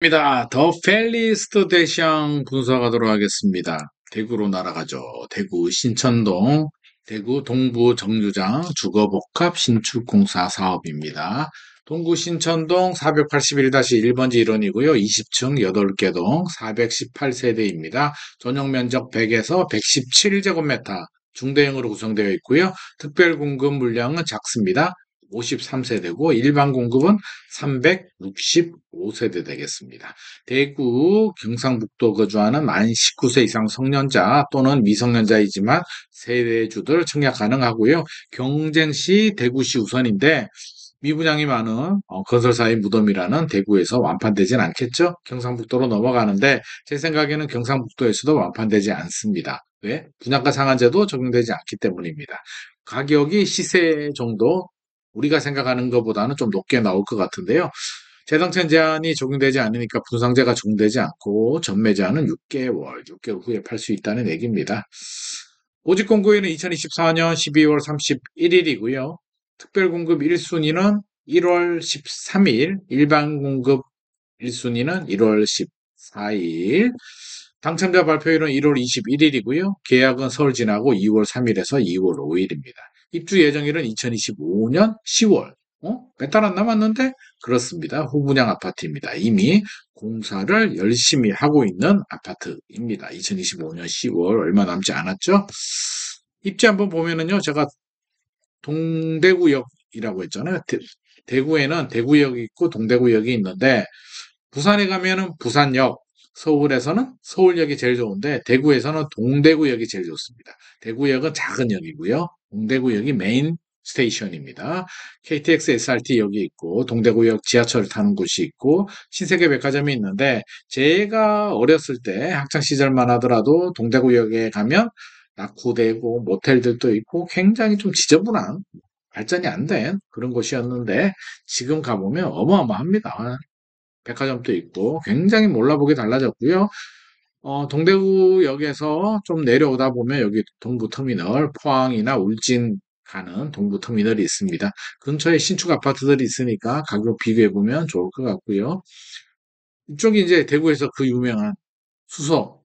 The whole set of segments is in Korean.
입니다. 더 펠리스트 대시양 분석하도록 하겠습니다. 대구로 날아가죠. 대구 신천동, 대구 동부 정류장 주거복합 신축공사 사업입니다. 동구 신천동 481-1번지 1원이고요. 20층 8개 동 418세대입니다. 전용 면적 100에서 117제곱미터 중대형으로 구성되어 있고요. 특별 공급 물량은 작습니다. 53세대고 일반 공급은 365세대 되겠습니다. 대구 경상북도 거주하는 만 19세 이상 성년자 또는 미성년자이지만 세대주들 청약 가능하고요. 경쟁 시 대구시 우선인데 미분양이 많은 건설사의 무덤이라는 대구에서 완판되진 않겠죠? 경상북도로 넘어가는데 제 생각에는 경상북도에서도 완판되지 않습니다. 왜? 분양가 상한제도 적용되지 않기 때문입니다. 가격이 시세 정도 우리가 생각하는 것보다는 좀 높게 나올 것 같은데요. 재당첨 제한이 적용되지 않으니까 분상제가 적용되지 않고 전매제한은 6개월 후에 팔 수 있다는 얘기입니다. 오직 공고일은 2024년 12월 31일이고요. 특별공급 1순위는 1월 13일, 일반 공급 1순위는 1월 14일, 당첨자 발표일은 1월 21일이고요. 계약은 서울 지나고 2월 3일에서 2월 5일입니다. 입주 예정일은 2025년 10월. 몇 달 안 남았는데? 그렇습니다. 후분양 아파트입니다. 이미 공사를 열심히 하고 있는 아파트입니다. 2025년 10월 얼마 남지 않았죠? 입지 한번 보면은요, 제가 동대구역이라고 했잖아요. 대구에는 대구역이 있고 동대구역이 있는데, 부산에 가면은 부산역, 서울에서는 서울역이 제일 좋은데, 대구에서는 동대구역이 제일 좋습니다. 대구역은 작은 역이고요. 동대구역이 메인 스테이션입니다. KTX SRT역이 있고, 동대구역 지하철을 타는 곳이 있고, 신세계 백화점이 있는데, 제가 어렸을 때 학창 시절만 하더라도 동대구역에 가면 낙후되고 모텔들도 있고 굉장히 좀 지저분한 발전이 안 된 그런 곳이었는데 지금 가보면 어마어마합니다. 백화점도 있고 굉장히 몰라보기 달라졌고요. 동대구역에서 좀 내려오다 보면 여기 동부터미널, 포항이나 울진 가는 동부터미널이 있습니다. 근처에 신축 아파트들이 있으니까 가격 비교해보면 좋을 것 같고요. 이쪽이 이제 대구에서 그 유명한 수서,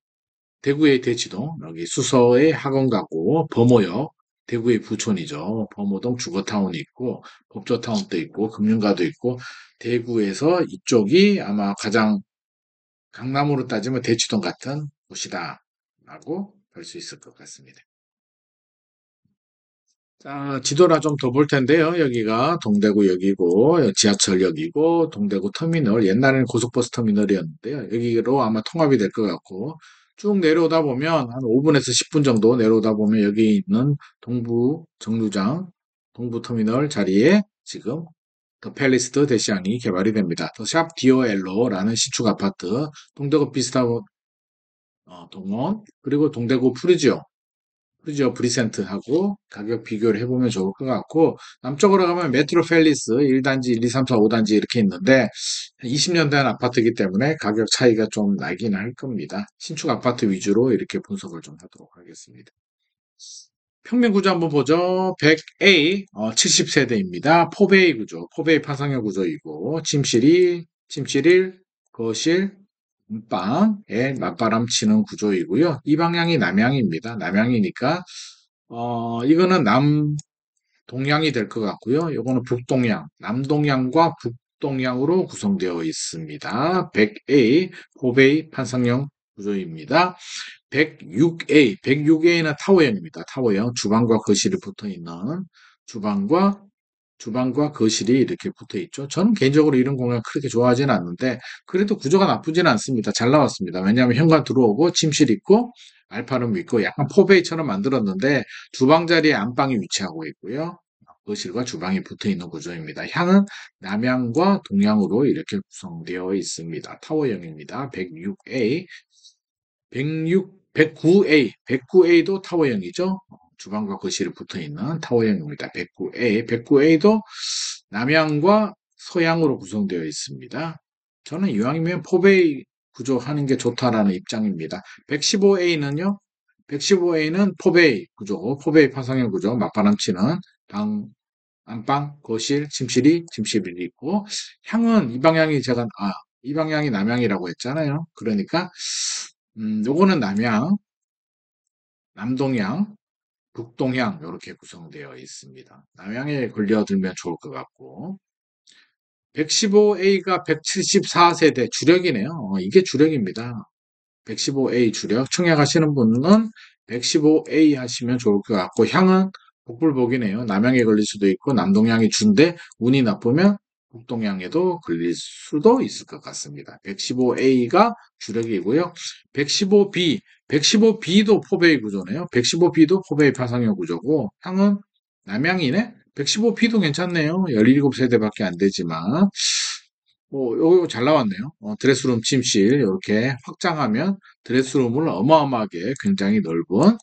대구의 대치동, 여기 수서의 학원 가고, 범어역, 대구의 부촌이죠. 범어동 주거타운이 있고, 법조타운도 있고, 금융가도 있고, 대구에서 이쪽이 아마 가장 강남으로 따지면 대치동 같은 곳이다. 라고 볼 수 있을 것 같습니다. 자, 지도를 좀 더 볼 텐데요. 여기가 동대구역이고, 지하철역이고, 동대구 터미널, 옛날에는 고속버스 터미널이었는데요. 여기로 아마 통합이 될 것 같고, 쭉 내려오다 보면, 한 5분에서 10분 정도 내려오다 보면 여기 있는 동부 정류장, 동부 터미널 자리에 지금 더 팰리스트 대시양이 개발이 됩니다. 더 샵 DOL로라는 신축 아파트, 동대구 비슷하고, 동원, 그리고 동대구 푸르지오 브리센트하고 가격 비교를 해보면 좋을 것 같고, 남쪽으로 가면 메트로 팰리스 1단지, 1, 2, 3, 4, 5단지 이렇게 있는데 20년 된 아파트이기 때문에 가격 차이가 좀 나긴 할 겁니다. 신축 아파트 위주로 이렇게 분석을 좀 하도록 하겠습니다. 평면 구조 한번 보죠. 100A 70세대입니다. 포베이 구조, 포베이 파상형 구조이고 침실 1, 거실, 안방에 맞바람 치는 구조이고요. 이 방향이 남향입니다. 남향이니까 이거는 남동향이 될 것 같고요. 이거는 북동향, 남동향과 북동향으로 구성되어 있습니다. 100A 포베이 판상형 구조입니다. 106A는 타워형입니다. 타워형, 주방과 거실이 붙어 있는 주방과 주방과 거실이 이렇게 붙어 있죠. 저는 개인적으로 이런 공간 그렇게 좋아하지는 않는데 그래도 구조가 나쁘지는 않습니다. 잘 나왔습니다. 왜냐하면 현관 들어오고 침실 있고 알파룸 있고 약간 포베이처럼 만들었는데 주방 자리에 안방이 위치하고 있고요. 거실과 주방이 붙어 있는 구조입니다. 향은 남향과 동향으로 이렇게 구성되어 있습니다. 타워형입니다. 106A, 109A도 타워형이죠. 주방과 거실이 붙어 있는 타워형입니다. 109A도 남향과 서향으로 구성되어 있습니다. 저는 이왕이면 포베이 구조하는 게 좋다라는 입장입니다. 115A는요, 115A는 포베이 구조고, 포베이 파상형 구조, 맞바람치는 방, 안방, 거실, 침실이 있고, 향은 이 방향이 제가, 이 방향이 남향이라고 했잖아요. 그러니까 요거는 남향, 남동향, 북동향 이렇게 구성되어 있습니다. 남향에 걸려들면 좋을 것 같고 115A가 174세대 주력이네요. 이게 주력입니다. 115A 주력 청약하시는 분은 115A 하시면 좋을 것 같고 향은 복불복이네요. 남향에 걸릴 수도 있고 남동향이 준데 운이 나쁘면 북동향에도 걸릴 수도 있을 것 같습니다. 115A가 주력이고요. 115B, 115B도 포베이 구조네요. 115B도 포베이 파상형 구조고 향은 남향이네. 115B도 괜찮네요. 17세대밖에 안 되지만 요거 잘 나왔네요. 드레스룸 침실 이렇게 확장하면 드레스룸을 어마어마하게 굉장히 넓은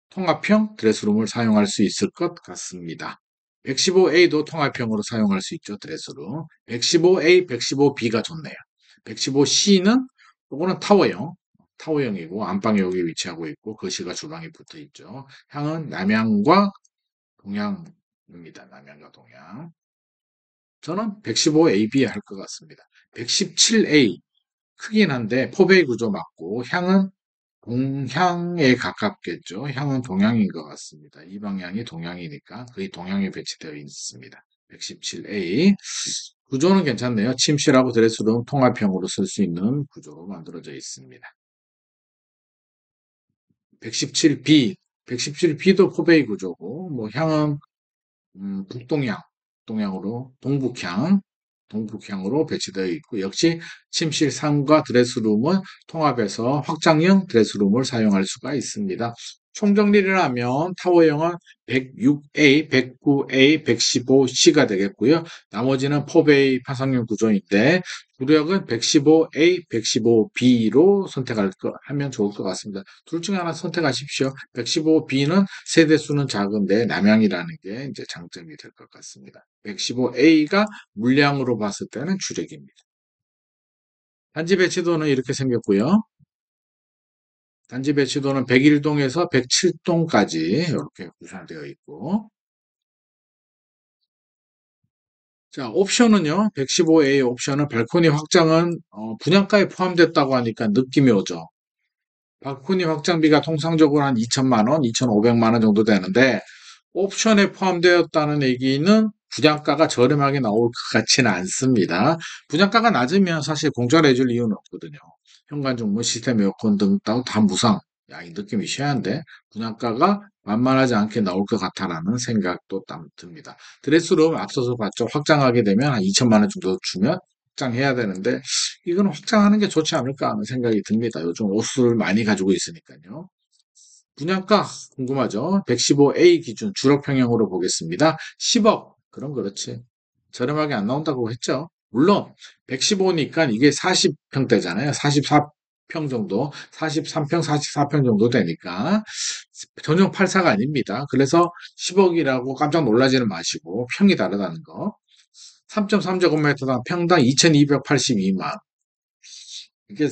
통합형 드레스룸을 사용할 수 있을 것 같습니다. 115A도 통합형으로 사용할 수 있죠. 드레스룸. 115A, 115B가 좋네요. 115C는 요거는 타워형이고 안방에 여기 위치하고 있고 거실과 주방이 붙어 있죠. 향은 남향과 동향입니다. 남향과 동향. 저는 115AB 할 것 같습니다. 117A 크긴 한데 포베이 구조 맞고 향은 동향에 가깝겠죠. 향은 동향인 것 같습니다. 이 방향이 동향이니까 거의 동향에 배치되어 있습니다. 117A 구조는 괜찮네요. 침실하고 드레스룸 통합형으로 쓸 수 있는 구조로 만들어져 있습니다. 117B 117B도 포베이 구조고 뭐 향은 북동향, 동향으로 동북향으로 배치되어 있고 역시 침실 3과 드레스룸은 통합해서 확장형 드레스룸을 사용할 수가 있습니다. 총정리를 하면 타워형은 106A, 109A, 115C가 되겠고요. 나머지는 포베이 파상형 구조인데 주력은 115A, 115B로 하면 좋을 것 같습니다. 둘 중에 하나 선택하십시오. 115B는 세대수는 작은데 남향이라는 게 이제 장점이 될 것 같습니다. 115A가 물량으로 봤을 때는 주력입니다. 단지 배치도는 이렇게 생겼고요. 단지 배치도는 101동에서 107동까지 이렇게 구성되어 있고 자, 옵션은요. 115A 옵션은 발코니 확장은 분양가에 포함됐다고 하니까 느낌이 오죠. 발코니 확장비가 통상적으로 한 2천만 원, 2,500만 원 정도 되는데 옵션에 포함되었다는 얘기는 분양가가 저렴하게 나올 것 같지는 않습니다. 분양가가 낮으면 사실 공짜로 해줄 이유는 없거든요. 현관중문, 시스템 에어컨 등 다 무상. 야, 이 느낌이 쉬한데 분양가가 만만하지 않게 나올 것 같다라는 생각도 듭니다. 드레스룸 앞서서 봤죠. 확장하게 되면 한 2천만 원 정도 주면 확장해야 되는데 이건 확장하는 게 좋지 않을까 하는 생각이 듭니다. 요즘 옷을 많이 가지고 있으니까요. 분양가 궁금하죠? 115A 기준 주력 평형으로 보겠습니다. 10억. 그럼 그렇지. 저렴하게 안 나온다고 했죠. 물론 115니까 이게 40평대잖아요. 44평 정도, 43평, 44평 정도 되니까 전용 84가 아닙니다. 그래서 10억이라고 깜짝 놀라지는 마시고 평이 다르다는 거. 3.3제곱미터당 평당 2,282만. 이게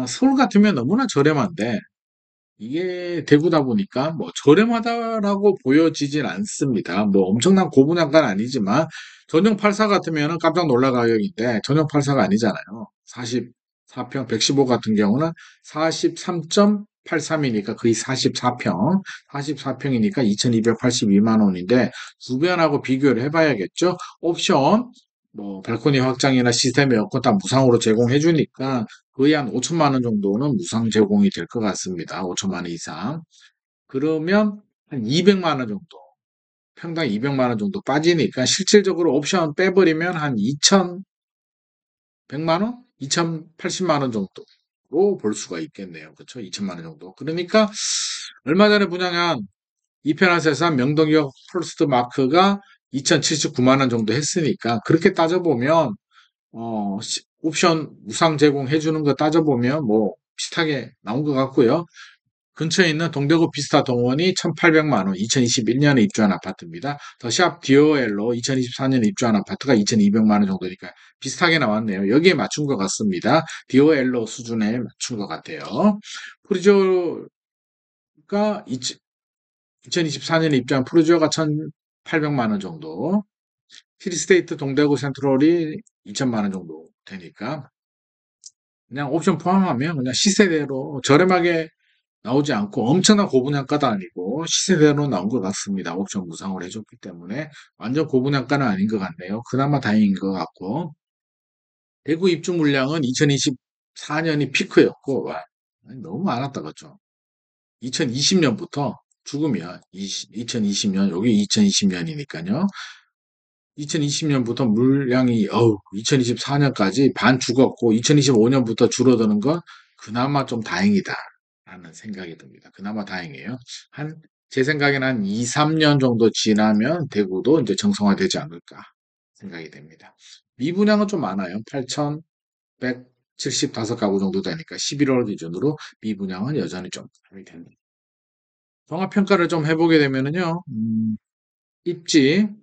서울 같으면 너무나 저렴한데 이게 대구다 보니까 뭐 저렴하다라고 보여지진 않습니다. 뭐 엄청난 고분양가는 아니지만 전용 84 같으면 깜짝 놀랄 가격인데 전용 84가 아니잖아요. 44평 115 같은 경우는 43.83이니까 거의 44평, 44평이니까 2,282만 원인데 주변하고 비교를 해봐야겠죠. 옵션 뭐 발코니 확장이나 시스템 에어컨 다 무상으로 제공해 주니까 거의 한 5천만 원 정도는 무상 제공이 될 것 같습니다. 5천만 원 이상. 그러면 한 200만 원 정도, 평당 200만 원 정도 빠지니까 실질적으로 옵션 빼버리면 한 2,100만 원? 2,080만 원 정도로 볼 수가 있겠네요. 그렇죠? 2천만 원 정도. 그러니까 얼마 전에 분양한 이편한 세상 명동역 폴스트 마크가 2,079만 원 정도 했으니까 그렇게 따져보면 옵션 무상 제공해 주는 거 따져보면 뭐 비슷하게 나온 것 같고요. 근처에 있는 동대구 비스타 동원이 1,800만 원, 2021년에 입주한 아파트입니다. 더샵 디오엘로 2024년에 입주한 아파트가 2,200만 원 정도니까 비슷하게 나왔네요. 여기에 맞춘 것 같습니다. 디오엘로 수준에 맞춘 것 같아요. 프리조가 2024년에 입주한 프리조가 1,800만 원 정도, 시리스테이트 동대구 센트럴이 2천만 원 정도 되니까 그냥 옵션 포함하면 그냥 시세대로 저렴하게 나오지 않고 엄청난 고분양가도 아니고 시세대로 나온 것 같습니다. 옵션 무상을 해줬기 때문에 완전 고분양가는 아닌 것 같네요. 그나마 다행인 것 같고 대구 입주 물량은 2024년이 피크였고 와, 너무 많았다 그죠? 2020년부터 죽으면 2020년 여기 2020년이니까요. 2020년부터 물량이 2024년까지 반 죽었고 2025년부터 줄어드는 건 그나마 좀 다행이다 라는 생각이 듭니다. 그나마 다행이에요. 제 생각에는 한 2, 3년 정도 지나면 대구도 이제 정상화되지 않을까 생각이 됩니다. 미분양은 좀 많아요. 8,175가구 정도 되니까 11월 기준으로 미분양은 여전히 좀 많이 됩니다. 종합평가를 좀 해보게 되면은요, 입지는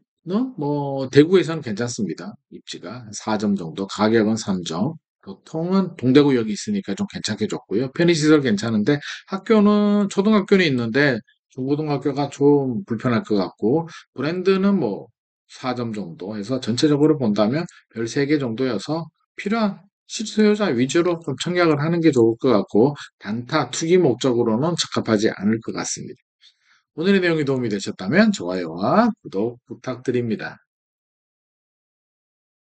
뭐 대구에서는 괜찮습니다. 입지가 4점 정도, 가격은 3점. 교통은 동대구역이 있으니까 좀 괜찮게 줬고요. 편의시설 괜찮은데 학교는 초등학교는 있는데 중고등학교가 좀 불편할 것 같고 브랜드는 뭐 4점 정도 해서 전체적으로 본다면 별 3개 정도여서 필요한 실수요자 위주로 좀 청약을 하는 게 좋을 것 같고 단타 투기 목적으로는 적합하지 않을 것 같습니다. 오늘의 내용이 도움이 되셨다면 좋아요와 구독 부탁드립니다.